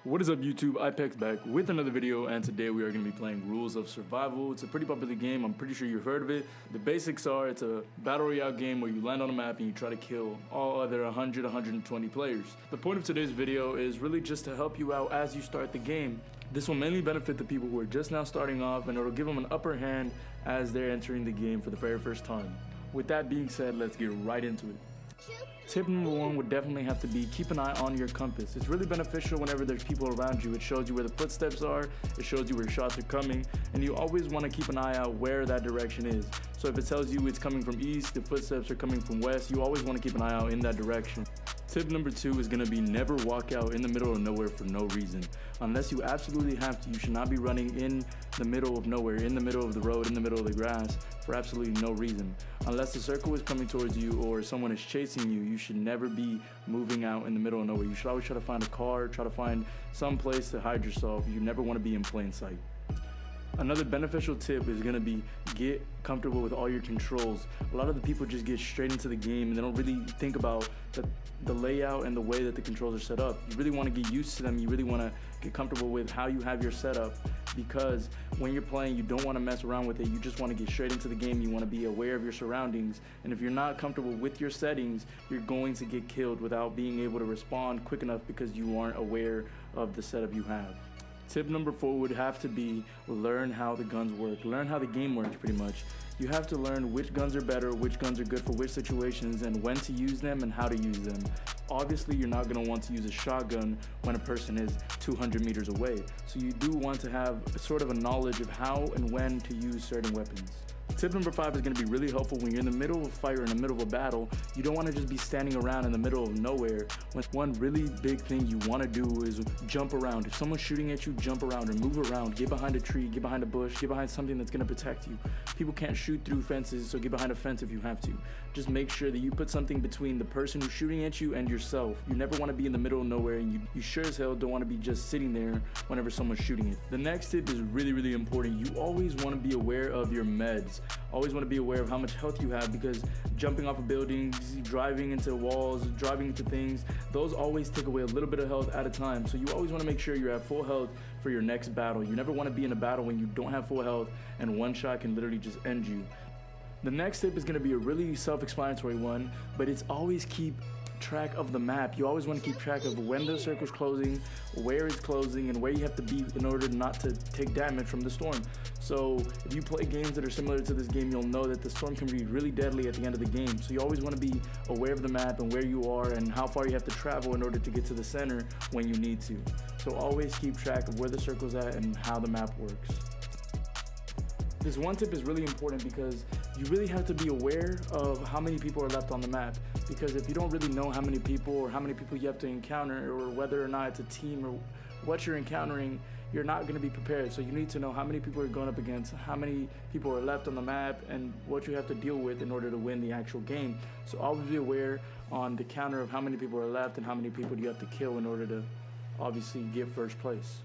What is up YouTube, Ipex back with another video, and today we are going to be playing Rules of Survival. It's a pretty popular game, I'm pretty sure you've heard of it. The basics are, it's a battle royale game where you land on a map and you try to kill all other 100, 120 players. The point of today's video is really just to help you out as you start the game. This will mainly benefit the people who are just now starting off, and it'll give them an upper hand as they're entering the game for the very first time. With that being said, let's get right into it. Tip number one would definitely have to be keep an eye on your compass. It's really beneficial whenever there's people around you. It shows you where the footsteps are, it shows you where shots are coming, and you always want to keep an eye out where that direction is. So if it tells you it's coming from east, the footsteps are coming from west, you always want to keep an eye out in that direction. Tip number two is going to be never walk out in the middle of nowhere for no reason. Unless you absolutely have to, you should not be running in the middle of nowhere, in the middle of the road, in the middle of the grass for absolutely no reason. Unless the circle is coming towards you or someone is chasing you, you should never be moving out in the middle of nowhere. You should always try to find a car, try to find some place to hide yourself. You never want to be in plain sight. Another beneficial tip is going to be get comfortable with all your controls. A lot of the people just get straight into the game and they don't really think about the layout and the way that the controls are set up. You really want to get used to them. You really want to get comfortable with how you have your setup, because when you're playing, you don't want to mess around with it. You just want to get straight into the game. You want to be aware of your surroundings. And if you're not comfortable with your settings, you're going to get killed without being able to respond quick enough because you aren't aware of the setup you have. Tip number four would have to be learn how the guns work. Learn how the game works pretty much. You have to learn which guns are better, which guns are good for which situations, and when to use them and how to use them. Obviously, you're not going to want to use a shotgun when a person is 200 meters away. So you do want to have sort of a knowledge of how and when to use certain weapons. Tip number five is going to be really helpful when you're in the middle of a fight or in the middle of a battle. You don't want to just be standing around in the middle of nowhere. One really big thing you want to do is jump around. If someone's shooting at you, jump around or move around. Get behind a tree, get behind a bush, get behind something that's going to protect you. People can't shoot through fences, so get behind a fence if you have to. Just make sure that you put something between the person who's shooting at you and yourself. You never want to be in the middle of nowhere, and you sure as hell don't want to be just sitting there whenever someone's shooting it. The next tip is really important. You always want to be aware of your meds. Always want to be aware of how much health you have, because jumping off of buildings, driving into walls, driving into things, those always take away a little bit of health at a time. So you always want to make sure you're at full health for your next battle. You never want to be in a battle when you don't have full health and one shot can literally just end you. The next tip is going to be a really self-explanatory one, but it's always keep track of the map. You always want to keep track of when the circle's closing, where it's closing, and where you have to be in order not to take damage from the storm. So if you play games that are similar to this game, you'll know that the storm can be really deadly at the end of the game. So you always want to be aware of the map and where you are and how far you have to travel in order to get to the center when you need to. So always keep track of where the circle's at and how the map works. This one tip is really important because you really have to be aware of how many people are left on the map, because if you don't really know how many people or how many people you have to encounter, or whether or not it's a team or what you're encountering, you're not going to be prepared. So you need to know how many people you're going up against, how many people are left on the map, and what you have to deal with in order to win the actual game. So always be aware on the counter of how many people are left and how many people you have to kill in order to obviously get first place.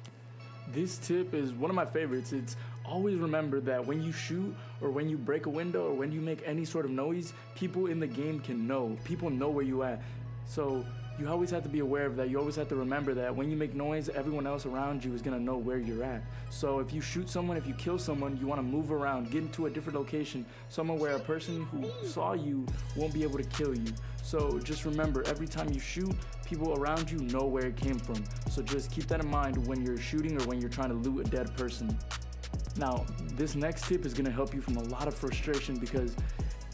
This tip is one of my favorites. It's always remember that when you shoot or when you break a window or when you make any sort of noise, people in the game can know. People know where you at. So you always have to be aware of that. You always have to remember that when you make noise, everyone else around you is gonna know where you're at. So if you shoot someone, if you kill someone, you wanna move around, get into a different location, somewhere where a person who saw you won't be able to kill you. So just remember, every time you shoot, people around you know where it came from. So just keep that in mind when you're shooting or when you're trying to loot a dead person. Now, this next tip is gonna help you from a lot of frustration, because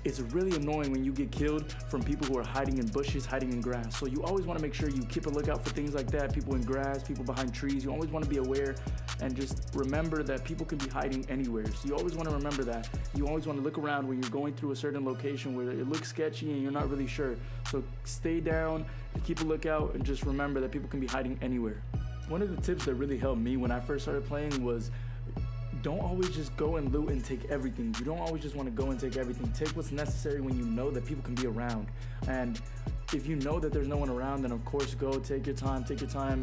it's really annoying when you get killed from people who are hiding in bushes, hiding in grass. So you always want to make sure you keep a lookout for things like that, people in grass, people behind trees. You always want to be aware and just remember that people can be hiding anywhere. So you always want to remember that. You always want to look around when you're going through a certain location where it looks sketchy and you're not really sure. So stay down, keep a lookout, and just remember that people can be hiding anywhere. One of the tips that really helped me when I first started playing was don't always just go and loot and take everything. You don't always just want to go and take everything. Take what's necessary when you know that people can be around. And If you know that there's no one around, then of course go, take your time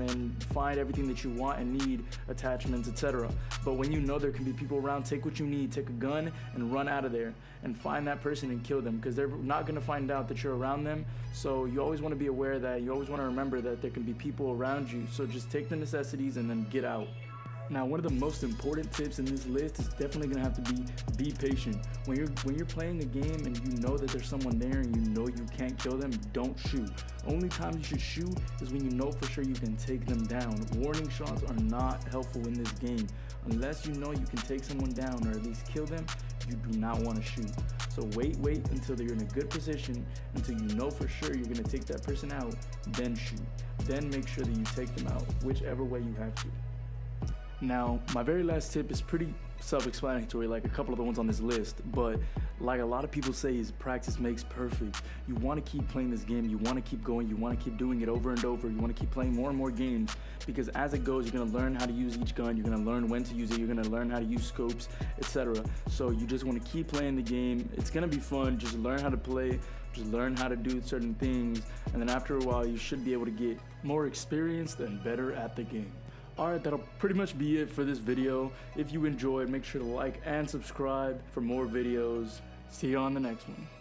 and find everything that you want and need, attachments, etc. But when you know there can be people around, take what you need, take a gun and run out of there and find that person and kill them, because they're not going to find out that you're around them. So you always want to be aware of that. You always want to remember that there can be people around you. So just take the necessities and then get out. Now, one of the most important tips in this list is definitely gonna have to be patient. When you're playing a game and you know that there's someone there and you know you can't kill them, don't shoot. Only time you should shoot is when you know for sure you can take them down. Warning shots are not helpful in this game. Unless you know you can take someone down or at least kill them, you do not want to shoot. So wait until you're in a good position, until you know for sure you're gonna take that person out, then shoot. Then make sure that you take them out, whichever way you have to. Now, my very last tip is pretty self-explanatory, like a couple of the ones on this list, but like a lot of people say, is practice makes perfect. You want to keep playing this game, you want to keep going, you want to keep doing it over and over, you want to keep playing more and more games, because as it goes, you're going to learn how to use each gun, you're going to learn when to use it, you're going to learn how to use scopes, etc. So you just want to keep playing the game. It's going to be fun. Just learn how to play, just learn how to do certain things, and then after a while, you should be able to get more experienced and better at the game. Alright, that'll pretty much be it for this video. If you enjoyed, make sure to like and subscribe for more videos. See you on the next one.